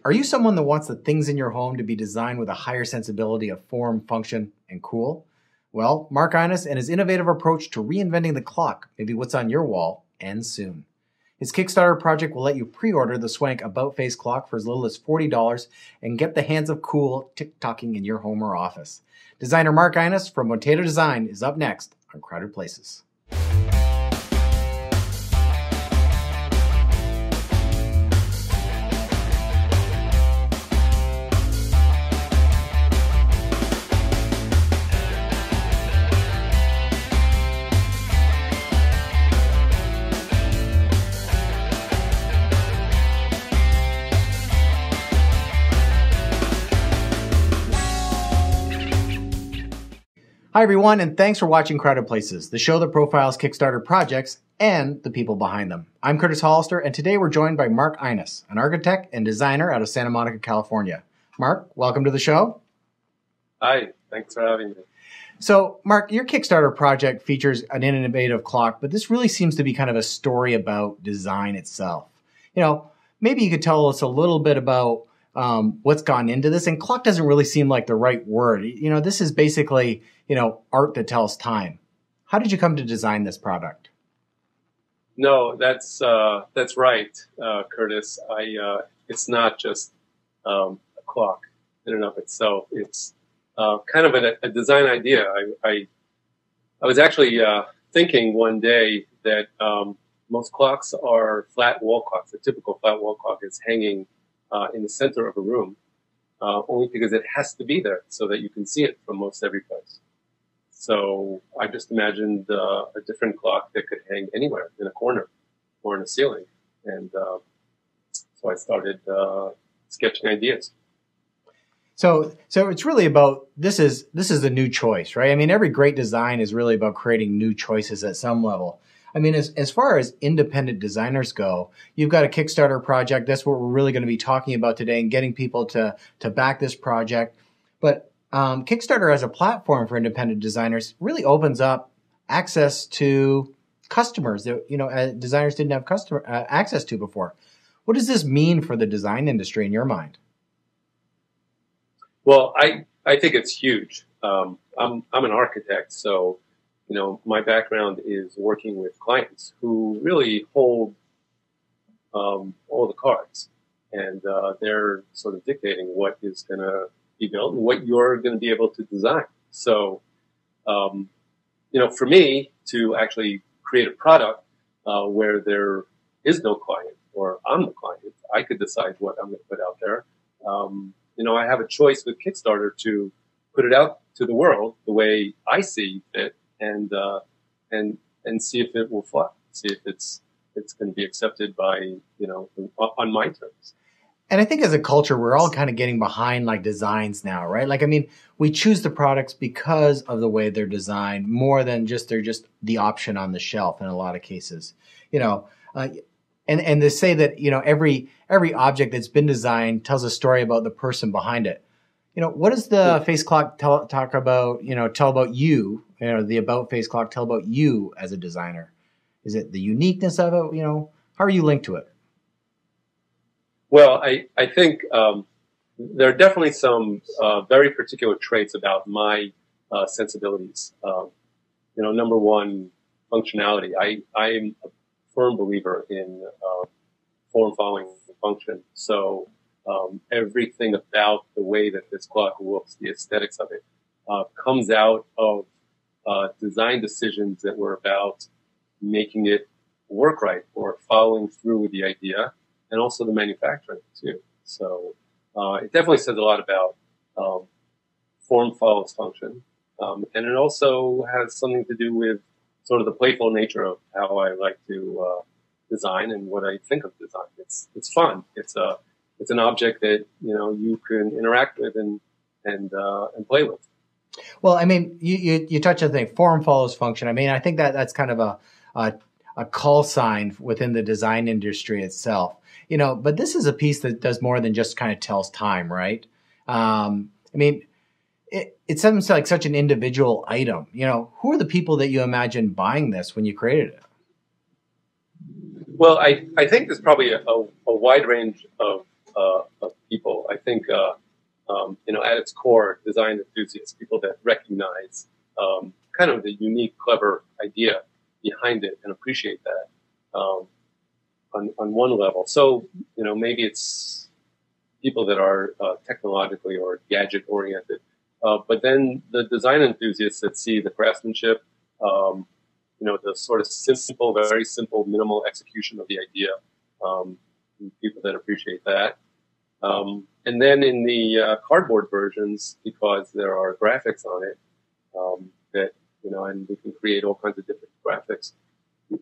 Are you someone that wants the things in your home to be designed with a higher sensibility of form, function, and cool? Well, Mark Ejnes and his innovative approach to reinventing the clock may be what's on your wall, and soon. His Kickstarter project will let you pre-order the swank about-face clock for as little as $40 and get the hands of cool tick-tocking in your home or office. Designer Mark Ejnes from Potato Design is up next on Crowded Places. Hi, everyone, and thanks for watching Crowded Places, the show that profiles Kickstarter projects and the people behind them. I'm Curtis Hollister, and today we're joined by Mark Ejnes, an architect and designer out of Santa Monica, California. Mark, welcome to the show. Hi, thanks for having me. So, Mark, your Kickstarter project features an innovative clock, but this really seems to be kind of a story about design itself. Maybe you could tell us a little bit about what's gone into this. And clock doesn't really seem like the right word. This is basically, art that tells time. How did you come to design this product? No, that's right, Curtis. It's not just a clock in and of itself. It's kind of a design idea. I was actually thinking one day that most clocks are flat wall clocks. A typical flat wall clock is hanging in the center of a room, only because it has to be there so that you can see it from most every place. So I just imagined a different clock that could hang anywhere in a corner or in a ceiling. And so I started sketching ideas. So it's really about, this is a new choice, right? I mean, every great design is really about creating new choices at some level. I mean, as far as independent designers go, you've got a Kickstarter project. That's what we're really going to be talking about today and getting people to back this project. But Kickstarter as a platform for independent designers really opens up access to customers that, designers didn't have access to before. What does this mean for the design industry in your mind? Well, I think it's huge. I'm an architect, so my background is working with clients who really hold all the cards, and they're sort of dictating what is going to be built and what you're going to be able to design. So, for me to actually create a product where there is no client, or I'm the client, I could decide what I'm going to put out there. I have a choice with Kickstarter to put it out to the world the way I see fit, and see if it will fly, see if it's going to be accepted by, on my terms. And I think as a culture, we're all kind of getting behind like designs now, right? Like, I mean, we choose the products because of the way they're designed more than just they're just the option on the shelf in a lot of cases, and to say that, every object that's been designed tells a story about the person behind it. What does the face clock tell about you, the about face clock tell about you as a designer? Is it the uniqueness of it? How are you linked to it? Well, I think there are definitely some very particular traits about my sensibilities. Number one, functionality. I am a firm believer in form following function. So everything about the way that this clock looks, the aesthetics of it, comes out of design decisions that were about making it work right or following through with the idea, and also the manufacturing too. So it definitely says a lot about form follows function, and it also has something to do with sort of the playful nature of how I like to design and what I think of design. It's fun. It's an object that you can interact with and play with. Well, I mean, you touched on the thing, form follows function. I mean, I think that's kind of a call sign within the design industry itself. But this is a piece that does more than just kind of tells time, right? I mean, it sounds like such an individual item. Who are the people that you imagine buying this when you created it? Well, I think there's probably a wide range of think, at its core, design enthusiasts, people that recognize kind of the unique, clever idea behind it and appreciate that on one level. So, maybe it's people that are technologically or gadget oriented. But then the design enthusiasts that see the craftsmanship, the sort of simple, very simple, minimal execution of the idea, people that appreciate that. And then in the cardboard versions, because there are graphics on it, and we can create all kinds of different graphics,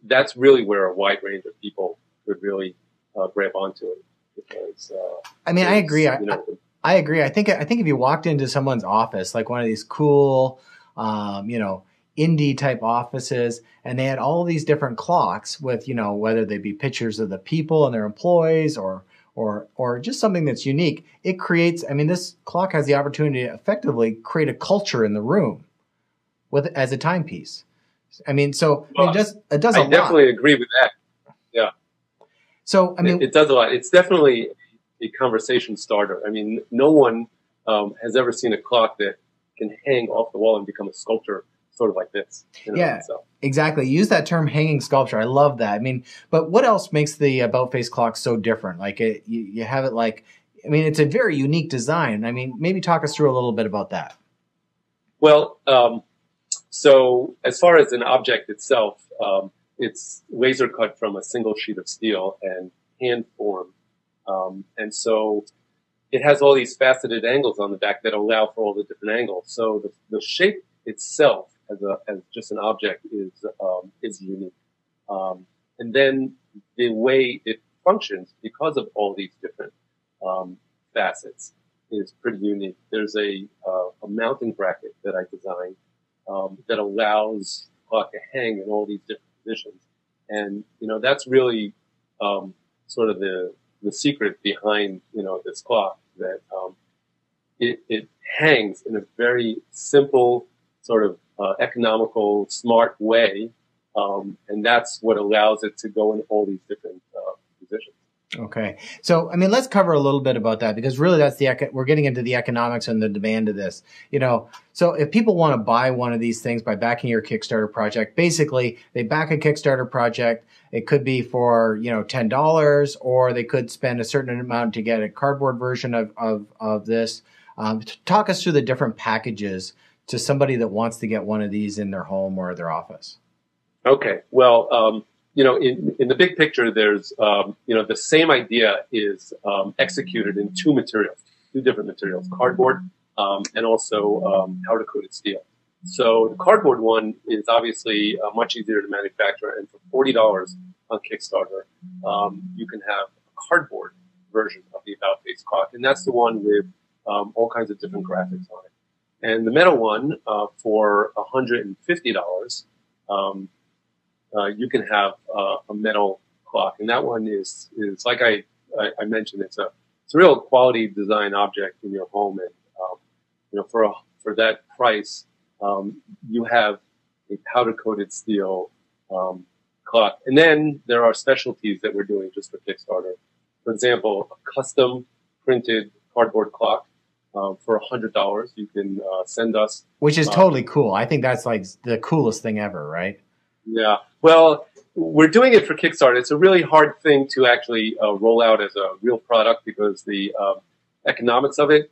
that's really where a wide range of people could really grab onto it. Because, I agree. I agree. I think if you walked into someone's office, like one of these cool, indie type offices, and they had all these different clocks with, whether they be pictures of the people and their employees or just something that's unique, it creates, this clock has the opportunity to effectively create a culture in the room as a timepiece. It does a lot. I definitely agree with that. Yeah. So, it does a lot. It's definitely a conversation starter. No one has ever seen a clock that can hang off the wall and become a sculpture sort of like this. Exactly. Use that term, hanging sculpture. I love that. But what else makes the about-face clock so different? Like you have it like, it's a very unique design. Maybe talk us through a little bit about that. Well, so as far as an object itself, it's laser cut from a single sheet of steel and hand formed. And so it has all these faceted angles on the back that allow for all the different angles. So the shape itself as just an object is unique. And then the way it functions because of all these different facets is pretty unique. There's a mounting bracket that I designed that allows the clock to hang in all these different positions. And, that's really sort of the secret behind, this clock, that it hangs in a very simple, sort of economical, smart way. And that's what allows it to go in all these different positions. Okay. So, let's cover a little bit about that, because really we're getting into the economics and the demand of this, So if people want to buy one of these things by backing your Kickstarter project, basically they back a Kickstarter project. It could be for, $10, or they could spend a certain amount to get a cardboard version of this. Talk us through the different packages to somebody that wants to get one of these in their home or their office. Okay. Well, in the big picture, there's, the same idea is executed in two different materials, cardboard and also powder-coated steel. So the cardboard one is obviously much easier to manufacture, and for $40 on Kickstarter, you can have a cardboard version of the about-face clock, and that's the one with all kinds of different graphics on it. And the metal one, for $150, you can have a metal clock, and that one is like I mentioned, it's a real quality design object in your home, and for that price, you have a powder coated steel clock, and then there are specialties that we're doing just for Kickstarter. For example, a custom printed cardboard clock. For $100, you can send us, which is totally cool. I think that's like the coolest thing ever, right? Yeah. Well, we're doing it for Kickstarter. It's a really hard thing to actually roll out as a real product, because the economics of it,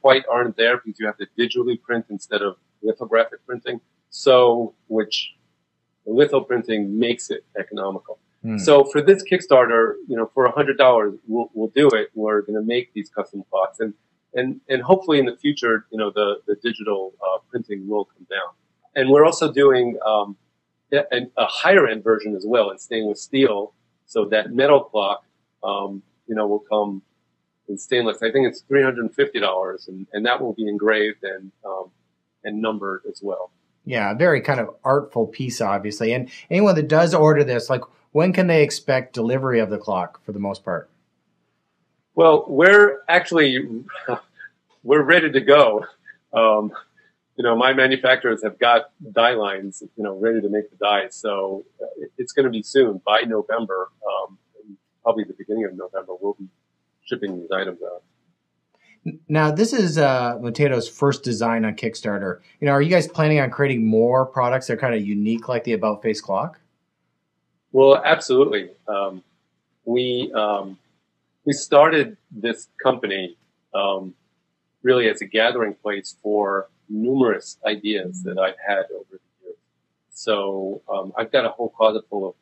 quite aren't there, because you have to digitally print instead of lithographic printing. So, which litho printing makes it economical. So for this Kickstarter, for $100, we'll do it. We're going to make these custom clocks, and hopefully in the future, the digital printing will come down. And we're also doing a higher end version as well in stainless steel. So that metal clock, will come in stainless. I think it's $350, and that will be engraved and numbered as well. Yeah, a very kind of artful piece, obviously. And anyone that does order this, like, when can they expect delivery of the clock for the most part? Well, we're ready to go. My manufacturers have got die lines, ready to make the dies. So it's going to be soon. By November, probably the beginning of November, we'll be shipping these items out. Now, this is Matato's first design on Kickstarter. Are you guys planning on creating more products that are kind of unique, like the About Face clock? Well, absolutely. We we started this company really as a gathering place for numerous ideas that I've had over the years. So I've got a whole closet full of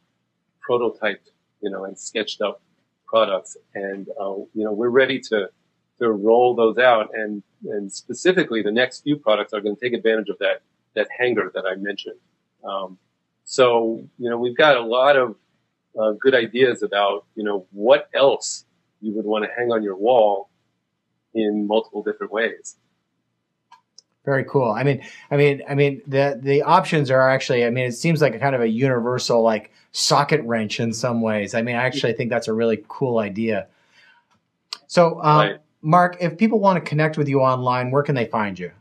prototyped, and sketched up products, and we're ready to roll those out, and specifically the next few products are going to take advantage of that hanger that I mentioned. So we've got a lot of good ideas about what else you would want to hang on your wall in multiple different ways. Very cool. I mean, the options are actually. I mean, it seems like a kind of a universal like socket wrench in some ways. I mean, I actually think that's a really cool idea. So, Right. Mark, if people want to connect with you online, where can they find you?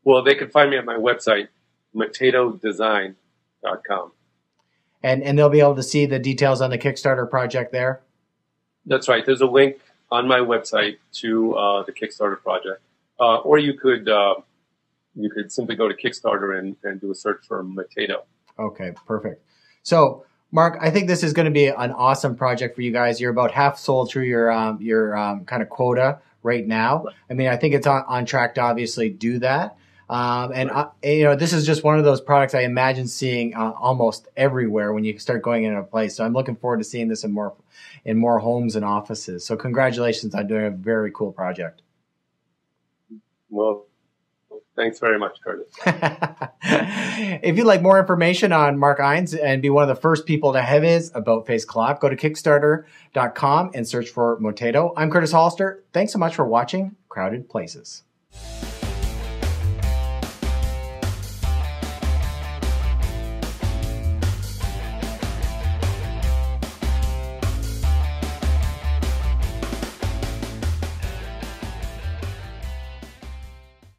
Well, they can find me at my website, matatodesign.com. And they'll be able to see the details on the Kickstarter project there. That's right. There's a link on my website to the Kickstarter project, or you could simply go to Kickstarter and do a search for Matato. Okay, perfect. So, Mark, I think this is going to be an awesome project for you guys. You're about half sold through your kind of quota right now. Right. I mean, I think it's on track to obviously do that. Right. This is just one of those products I imagine seeing almost everywhere when you start going into a place. So I'm looking forward to seeing this in more homes and offices. So congratulations on doing a very cool project. Well, thanks very much, Curtis. If you'd like more information on Mark Ejnes and be one of the first people to have his About Face clock, go to Kickstarter.com and search for Matato. I'm Curtis Hollister. Thanks so much for watching Crowded Places.